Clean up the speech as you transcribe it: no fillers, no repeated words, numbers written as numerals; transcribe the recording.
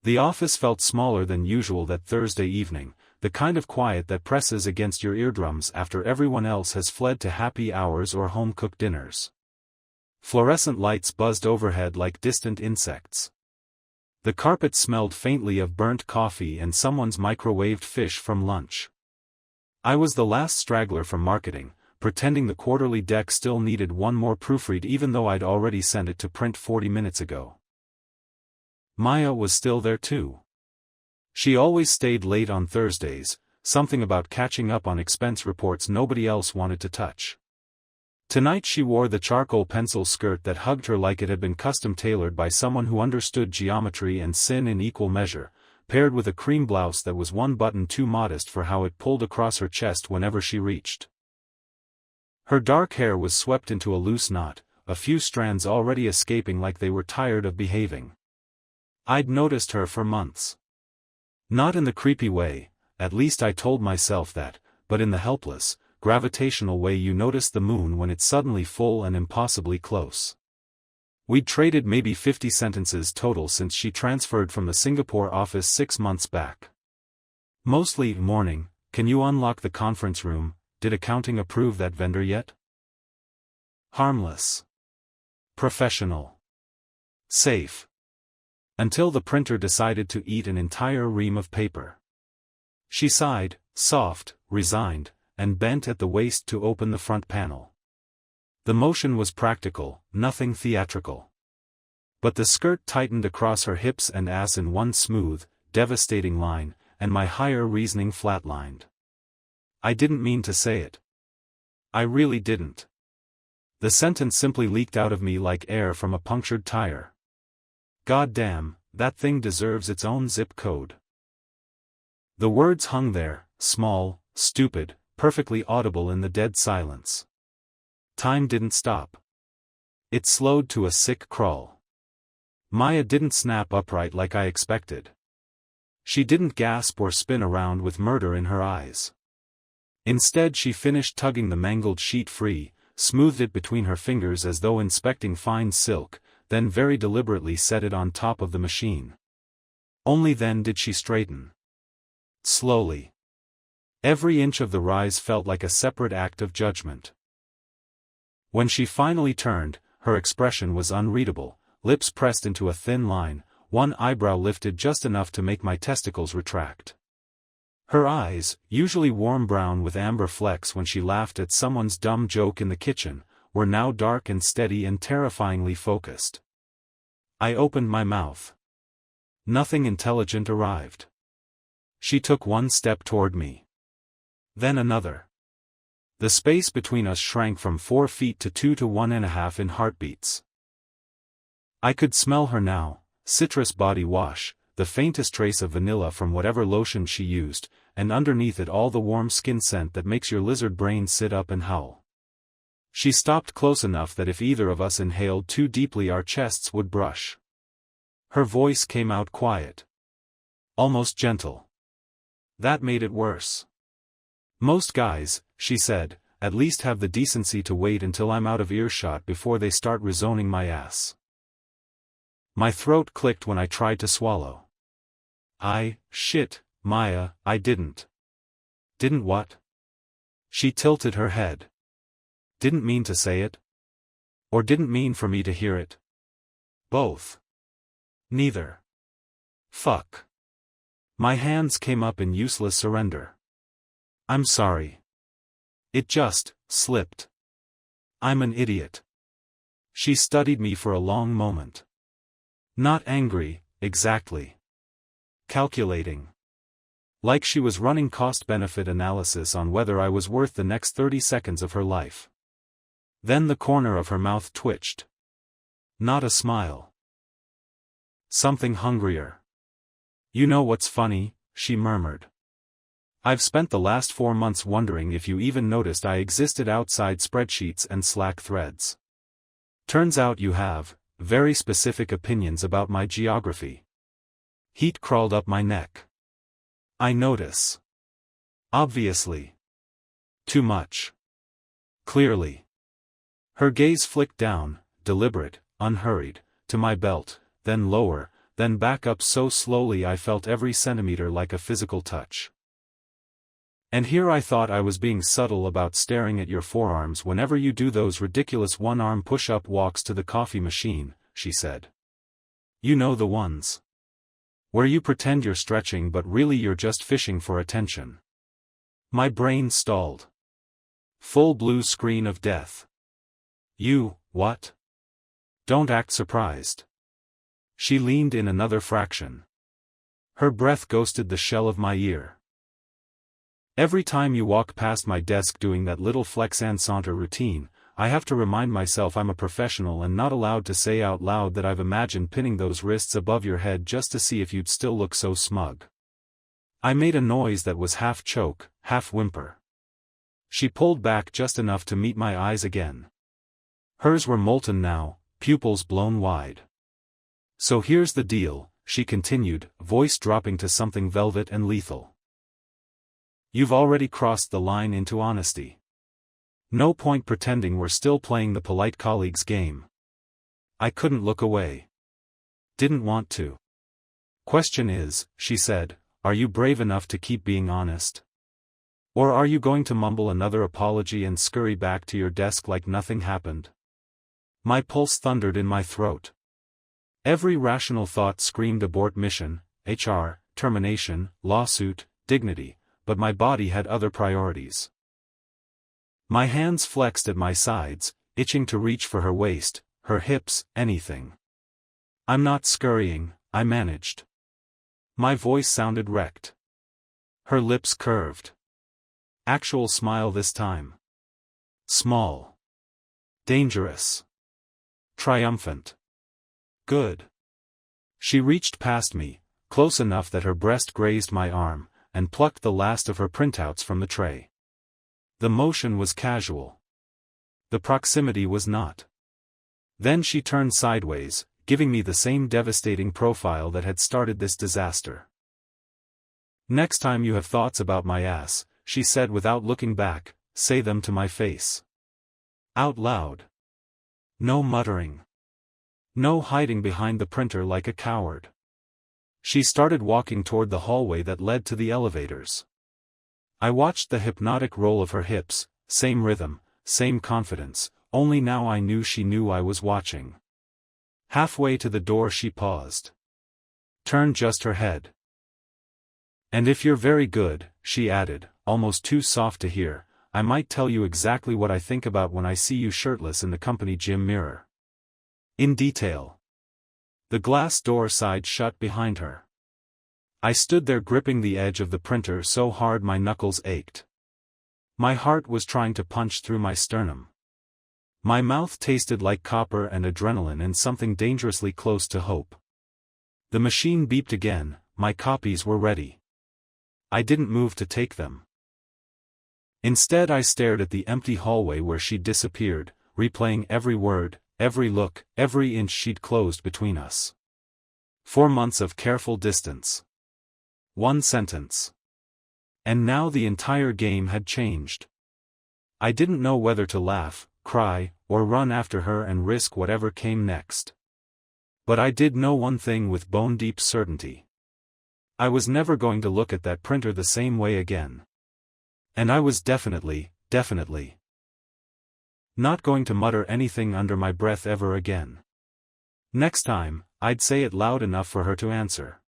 The office felt smaller than usual that Thursday evening, the kind of quiet that presses against your eardrums after everyone else has fled to happy hours or home-cooked dinners. Fluorescent lights buzzed overhead like distant insects. The carpet smelled faintly of burnt coffee and someone's microwaved fish from lunch. I was the last straggler from marketing, pretending the quarterly deck still needed one more proofread even though I'd already sent it to print 40 minutes ago. Maya was still there too. She always stayed late on Thursdays, something about catching up on expense reports nobody else wanted to touch. Tonight she wore the charcoal pencil skirt that hugged her like it had been custom-tailored by someone who understood geometry and sin in equal measure, paired with a cream blouse that was one button too modest for how it pulled across her chest whenever she reached. Her dark hair was swept into a loose knot, a few strands already escaping like they were tired of behaving. I'd noticed her for months. Not in the creepy way, at least I told myself that, but in the helpless, gravitational way you notice the moon when it's suddenly full and impossibly close. We'd traded maybe 50 sentences total since she transferred from the Singapore office 6 months back. Mostly, morning, can you unlock the conference room, did accounting approve that vendor yet? Harmless. Professional. Safe. Until the printer decided to eat an entire ream of paper. She sighed, soft, resigned, and bent at the waist to open the front panel. The motion was practical, nothing theatrical. But the skirt tightened across her hips and ass in one smooth, devastating line, and my higher reasoning flatlined. I didn't mean to say it. I really didn't. The sentence simply leaked out of me like air from a punctured tire. God damn, that thing deserves its own zip code. The words hung there, small, stupid, perfectly audible in the dead silence. Time didn't stop. It slowed to a sick crawl. Maya didn't snap upright like I expected. She didn't gasp or spin around with murder in her eyes. Instead she finished tugging the mangled sheet free, smoothed it between her fingers as though inspecting fine silk, then very deliberately set it on top of the machine. Only then did she straighten. Slowly. Every inch of the rise felt like a separate act of judgment. When she finally turned, her expression was unreadable, lips pressed into a thin line, one eyebrow lifted just enough to make my testicles retract. Her eyes, usually warm brown with amber flecks when she laughed at someone's dumb joke in the kitchen, were now dark and steady and terrifyingly focused. I opened my mouth. Nothing intelligent arrived. She took one step toward me. Then another. The space between us shrank from 4 feet to 2 to 1.5 in heartbeats. I could smell her now, citrus body wash, the faintest trace of vanilla from whatever lotion she used, and underneath it all the warm skin scent that makes your lizard brain sit up and howl. She stopped close enough that if either of us inhaled too deeply our chests would brush. Her voice came out quiet. Almost gentle. That made it worse. Most guys, she said, at least have the decency to wait until I'm out of earshot before they start rezoning my ass. My throat clicked when I tried to swallow. Shit, Maya, I didn't. Didn't what? She tilted her head. Didn't mean to say it? Or didn't mean for me to hear it? Both. Neither. Fuck. My hands came up in useless surrender. I'm sorry. It just slipped. I'm an idiot. She studied me for a long moment. Not angry, exactly. Calculating. Like she was running cost-benefit analysis on whether I was worth the next 30 seconds of her life. Then the corner of her mouth twitched. Not a smile. Something hungrier. You know what's funny, she murmured. I've spent the last 4 months wondering if you even noticed I existed outside spreadsheets and Slack threads. Turns out you have, very specific opinions about my geography. Heat crawled up my neck. I notice. Obviously. Too much. Clearly. Her gaze flicked down, deliberate, unhurried, to my belt, then lower, then back up so slowly I felt every centimeter like a physical touch. And here I thought I was being subtle about staring at your forearms whenever you do those ridiculous one-arm push-up walks to the coffee machine, she said. You know the ones. Where you pretend you're stretching but really you're just fishing for attention. My brain stalled. Full blue screen of death. You, what? Don't act surprised. She leaned in another fraction. Her breath ghosted the shell of my ear. Every time you walk past my desk doing that little flex and saunter routine, I have to remind myself I'm a professional and not allowed to say out loud that I've imagined pinning those wrists above your head just to see if you'd still look so smug. I made a noise that was half choke, half whimper. She pulled back just enough to meet my eyes again. Hers were molten now, pupils blown wide. So here's the deal, she continued, voice dropping to something velvet and lethal. You've already crossed the line into honesty. No point pretending we're still playing the polite colleagues game. I couldn't look away. Didn't want to. Question is, she said, are you brave enough to keep being honest? Or are you going to mumble another apology and scurry back to your desk like nothing happened? My pulse thundered in my throat. Every rational thought screamed abort mission, HR, termination, lawsuit, dignity, but my body had other priorities. My hands flexed at my sides, itching to reach for her waist, her hips, anything. I'm not scurrying, I managed. My voice sounded wrecked. Her lips curved. Actual smile this time. Small. Dangerous. Triumphant. Good. She reached past me, close enough that her breast grazed my arm, and plucked the last of her printouts from the tray. The motion was casual. The proximity was not. Then she turned sideways, giving me the same devastating profile that had started this disaster. Next time you have thoughts about my ass, she said without looking back, say them to my face. Out loud. No muttering. No hiding behind the printer like a coward. She started walking toward the hallway that led to the elevators. I watched the hypnotic roll of her hips, same rhythm, same confidence, only now I knew she knew I was watching. Halfway to the door she paused. Turned just her head. And if you're very good, she added, almost too soft to hear, I might tell you exactly what I think about when I see you shirtless in the company gym mirror. In detail. The glass door side shut behind her. I stood there gripping the edge of the printer so hard my knuckles ached. My heart was trying to punch through my sternum. My mouth tasted like copper and adrenaline and something dangerously close to hope. The machine beeped again, my copies were ready. I didn't move to take them. Instead I stared at the empty hallway where she'd disappeared, replaying every word, every look, every inch she'd closed between us. 4 months of careful distance. 1 sentence. And now the entire game had changed. I didn't know whether to laugh, cry, or run after her and risk whatever came next. But I did know one thing with bone-deep certainty. I was never going to look at that printer the same way again. And I was definitely not going to mutter anything under my breath ever again. Next time, I'd say it loud enough for her to answer.